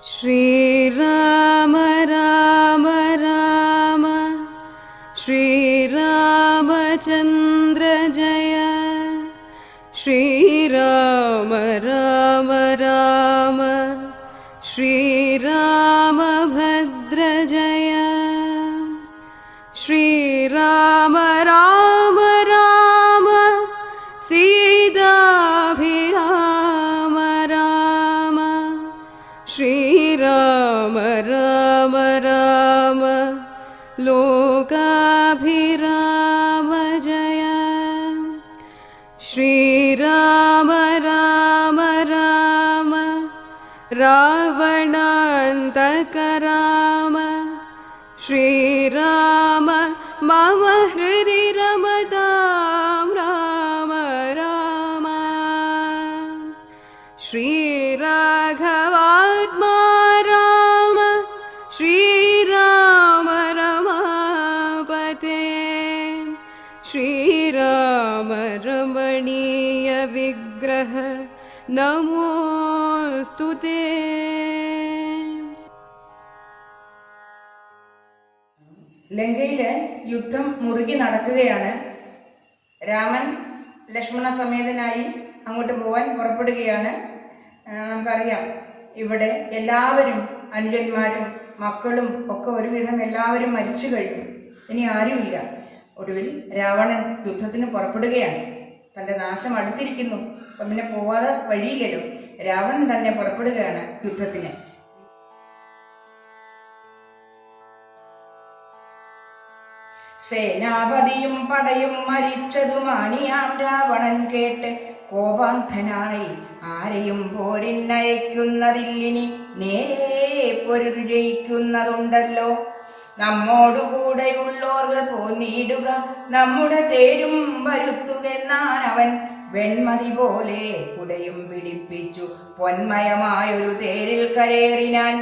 श्रीराम राम राम श्रीरामचन्द्र जय। श्रीराम राम राम श्रीरामभद्र जय। श्रीराम राम राम सीताभिराम राम। श्रीराम राम राम लोकाभिराम जय। श्रीराम राम राम रावणान्तक राम। श्रीराम मम हृदि रमतां राम राम। श्रीराघवात्मा राम श्रीराम रमापते। श्रीराम रमणीय विग्रह नमोस्तुते। ലങ്കയില് യുദ്ധം മുറുകി നടക്കുകയാണ്. രാമൻ ലക്ഷ്മണ സമേതനായി അങ്ങോട്ട് പോകാൻ പുറപ്പെടുകയാണ്. നമുക്കറിയാം, ഇവിടെ എല്ലാവരും അനുജന്മാരും മക്കളും ഒക്കെ ഒരുവിധം എല്ലാവരും മരിച്ചു കഴിഞ്ഞു. ഇനി ആരുമില്ല. ഒടുവിൽ രാവണൻ യുദ്ധത്തിന് പുറപ്പെടുകയാണ്. തൻ്റെ നാശം അടുത്തിരിക്കുന്നു. അപ്പം പിന്നെ പോവാതെ വഴിയില്ലല്ലോ. രാവണൻ തന്നെ പുറപ്പെടുകയാണ് യുദ്ധത്തിന്. സേനാപതിയും പടയും മരിച്ചതു മാനിയാം രാവണൻ കേട്ട് കോപാന്ധനായി ആരെയും പോരിനയക്കുന്നതില്ലിനി നേരെ പൊരുതു ജയിക്കുന്നതുണ്ടല്ലോ. നമ്മോടുകൂടെയുള്ളോർ പോന്നിടുക നമ്മുടെ തേരും വരുത്തുകെന്നാനവൻ വെൺമതി പോലെ കുടയും പിടിപ്പിച്ചു പൊന്മയമായൊരു തേരിൽ കരേറിനാൻ.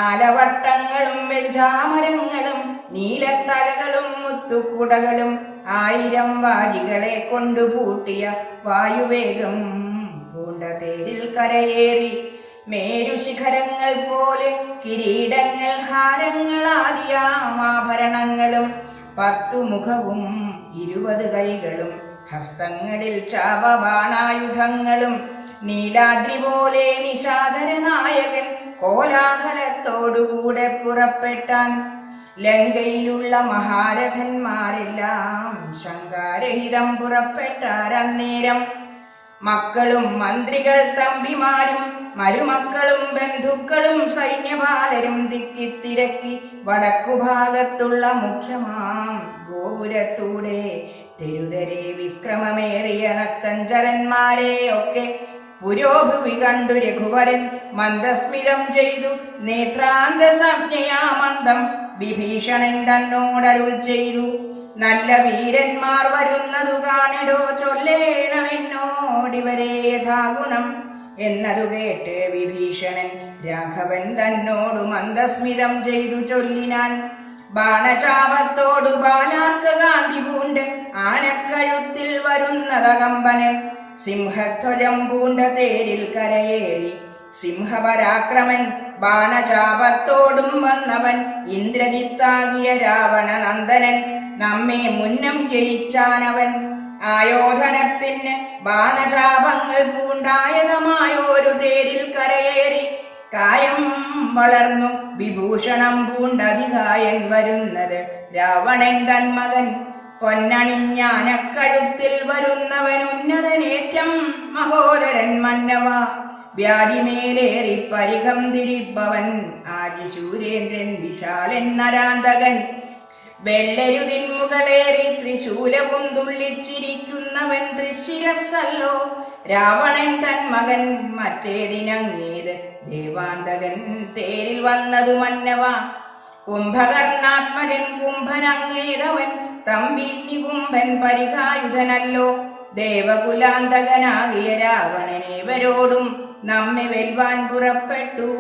ആലവട്ടങ്ങളും വെഞ്ചാമരങ്ങളും നീലത്തലകളും മുത്തുക്കുടകളും 1000 വാജികളെ കൊണ്ടു പൂട്ടിയ വായുവേഗം പൂണ്ട തേരിൽ കരയേറി. മേരുശിഖരങ്ങൾ പോലെ കിരീടങ്ങൾ ഹാരങ്ങളാദിയാമാഭരണങ്ങളും 10 മുഖവും 20 കൈകളും ഹസ്തങ്ങളിൽ ചാപബാണായുധങ്ങളും നീലാദ്രി പോലെ നിശാധര നായകൻ കോലാഹലത്തോടുകൂടെ പുറപ്പെട്ടാൻ. ലങ്കയിലുള്ള മഹാരഥന്മാരെല്ലാം ശങ്കാരഹിതം പുറപ്പെട്ടാരന്നേരം. മക്കളും മന്ത്രികൾ തമ്പിമാരും മരുമക്കളും ബന്ധുക്കളും സൈന്യപാലരും തിക്കിത്തിരക്കി വടക്കുഭാഗത്തുള്ള മുഖ്യമാം ഗോപുരത്തൂടെ തെരുതരെ വിക്രമമേറിയ നക്തഞ്ചരന്മാരെ ഒക്കെ പുരോഭുവി കണ്ടു രഘുവരൻ മന്ദസ്മിതം ചെയ്തു. നേത്രാന്ത സംജ്ഞയാമന്ദം വിഭീഷണൻ തന്നോടരുൾ ചെയ്തു. നല്ല വീരന്മാർ വരുന്നതു കാണിടോ, ചൊല്ലേണമെന്നോടിവരെ യഥാഗുണം. എന്നതു കേട്ട് വിഭീഷണൻ രാഘവൻ തന്നോടു മന്ദസ്മിതം ചെയ്തു ചൊല്ലിനാൻ. ബാണചാപത്തോടു ബാലാർക്ക കാന്തി പൂണ്ട് ആനക്കഴുത്തിൽ വരുന്നതകമ്പനൻ. സിംഹധ്വജം പൂണ്ട തേരിൽ കരയേറി സിംഹപരാക്രമൻ ബാണചാപത്തോടും വന്നവൻ ഇന്ദ്രജിത്താകിയ രാവണനന്ദനൻ. നമ്മെ മുന്നം ജയിച്ചാനവൻ. ആയോധനത്തിന് ബാണചാപങ്ങൾ പൂണ്ടായതമായൊരു തേരിൽ കരയേറി. കായം വളർന്നു വിഭൂഷണം പൂണ്ടധികായൻ വരുന്നത് രാവണൻ തന്മകൻ. പൊന്നണിഞ്ഞാനക്കഴുത്തിൽ വരുന്നവൻ ഉന്നതനേറ്റം മഹോദരൻ മന്നവ. വ്യാധിമേലേറി പരികം തിരിപ്പവൻ ആദിശൂരേന്ദ്രൻ വിശാലൻ നരാന്തകൻ. വെള്ളരുതിന്മുകളേറി ത്രിശൂലവും തുള്ളിച്ചിരിക്കുന്നവൻ തൃശിരസ്സല്ലോ രാവണൻ തന്മകൻ. മറ്റേതിനങ്ങേത് ദേവാന്തകൻ തേരിൽ വന്നതു മന്നവ. കുംഭകർണാത്മജൻ കുംഭനങ്ങേതവൻ തമ്പി നികുംഭൻ പരികായുധനല്ലോ. ദേവകുലാന്തകനാകിയ രാവണനേവരോടും നമ്മെ വെൽവാൻ പുറപ്പെട്ടു.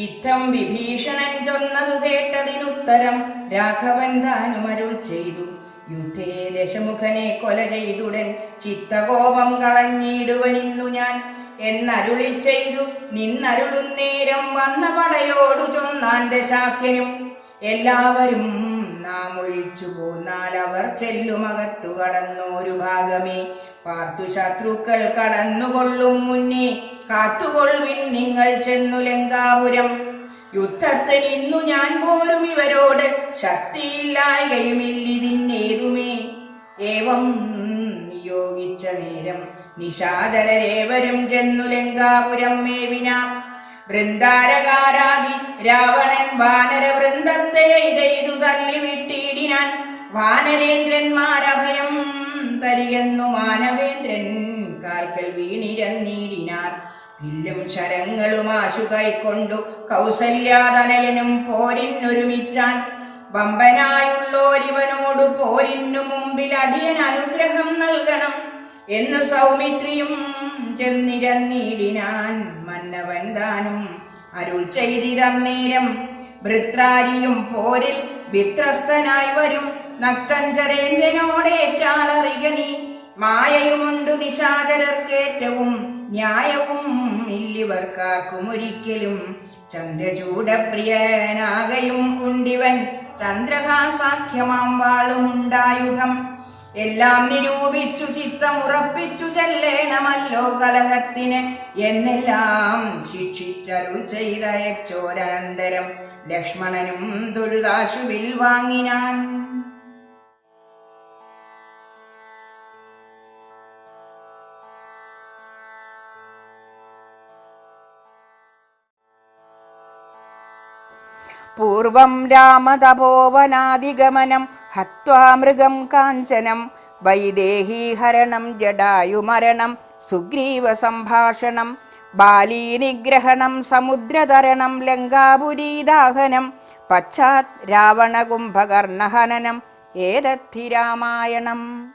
ഇത്തം വിഭീഷണൻ ചൊന്നതു കേട്ടതിനുത്തരം രാഘവൻ താനുമരുൾ ചെയ്തു. യുദ്ധേ ദശമുഖനെ കൊല ചെയ്തുടൻ ചിത്തകോപം കളഞ്ഞിടുവനിന്നു ഞാൻ. എന്നരുളി ചെയ്തു നിന്നരുളുന്നേരം വന്ന പടയോടു ചൊന്നാൻ ദശാസ്യനും. എല്ലാവരും നാം ഒഴിച്ചു പോന്നാൽ അവർ ചെല്ലുമകത്തു കടന്നോരു ഭാഗമേ പാർത്തു ശത്രുക്കൾ കടന്നുകൊള്ളും മുന്നേ കാത്തുകൊള്ളുവിൻ നിങ്ങൾ ചെന്നു ലങ്കാപുരം. യുദ്ധത്തിന് ഇന്നു ഞാൻ പോരും ഇവരോട് ശക്തിയില്ലായകയുമില്ലിതിന്നേതുമേ. ഏവം നിയോഗിച്ച നേരം നിശാചരരേവരും ചെന്നു ലങ്കാപുരം മേവിനാം. വൃന്ദാരകാരാദി രാവണൻ വാനര വൃന്ദത്തെ എയ്തു തള്ളിവിട്ടിടിനാൻ. വാനരേന്ദ്രന്മാരഭയം തരികെന്നു മാനവേന്ദ്രൻ കാൽക്കൽ വീണിരന്നീടിനാർ. വില്ലും ശരങ്ങളും ആശു കൈക്കൊണ്ടു കൗസല്യാതനയനും പോരിനൊരുമിച്ചാൻ. വമ്പനായുള്ളോരിവനോടു പോരിനു മുമ്പിൽ അടിയൻ അനുഗ്രഹം നൽകണം എന്നു സൗമിത്രിയും ചെന്നിരന്നീടിനാൻ. മന്നവൻ താനും അരുൾ ചെയ്തിരന്നേരം വൃത്രാരിയും പോരിൽ വിത്രസ്തനായി വരും. നക്തഞ്ചരേന്ദ്രനോടേറ്റാലറിക നീ മായയുമുണ്ടു നിശാചരർക്കേറ്റവും ന്യായവും ഇല്ലിവർക്കാർക്കും ഒരിക്കലും. ചന്ദ്രചൂടപ്രിയനാകയും ഉണ്ടിവൻ ചന്ദ്രഹാസാഖ്യമാം വാളുമുണ്ടായുധം. എല്ലാം നിരൂപിച്ചു ചിത്തമുറപ്പിച്ചു ചെല്ലേണമല്ലോ കലഹത്തിന് എന്നെല്ലാം ശിക്ഷിച്ചരുൾ ചെയ്തയച്ചോരനന്തരം ലക്ഷ്മണനും തൊഴുതാശുവിൽ വാങ്ങിനാൻ. പൂർവം രാമതപോവനാദിഗമനം ഹത്വാ മൃഗം കാഞ്ചനം വൈദേഹീഹരണം ജടായുമരണം സുഗ്രീവ സംഭാഷണം ബാലീനിഗ്രഹണം സമുദ്രതരണം ലങ്കാപുരീദാഹനം പശ്ചാത് രാവണകുംഭകർണഹനനം ഏതദ്ധി രാമായണം.